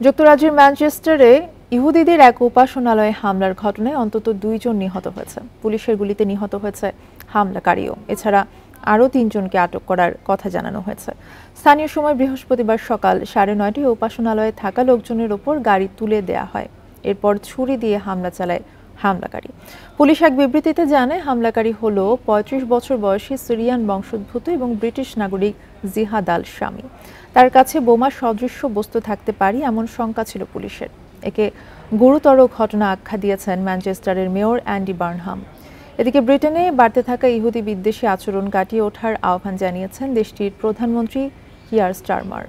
যুক্তরাজ্যের ম্যানচেস্টারে ইহুদিদের এক উপাসনালয়ে হামলার ঘটনায় অন্তত 2 জন নিহত হয়েছে। পুলিশের গুলিতে নিহত হয়েছে হামলাকারীও। এছাড়া আরও 3 জনকে আটক করার কথা জানানো হয়েছে। স্থানীয় সময় বৃহস্পতিবার সকাল 9:30টায় উপাসনালয়ে থাকা লোকজনের ওপর গাড়ি তুলে দেয়া হয়। এরপর ছুরি দিয়ে হামলা চালায় হামলাকারী। পুলিশ এক বিবৃতিতে জানায়, হামলাকারী হল 35 বছর বয়সী সিরিয়ান বংশোদ্ভূত এবং ব্রিটিশ নাগরিক জিহাদ আল শামি। তার কাছে বোমা সদৃশ্য বস্তু থাকতে পারে এমন শঙ্কা ছিল পুলিশের। একে গুরুতর ঘটনা আখ্যা দিয়েছেন ম্যানচেস্টারের মেয়র অ্যান্ডি বার্নহাম। এদিকে ব্রিটেনে বাড়তে থাকা ইহুদি বিদ্বেষী আচরণ কাটিয়ে ওঠার আহ্বান জানিয়েছেন দেশটির প্রধানমন্ত্রী কিয়ার স্টারমার।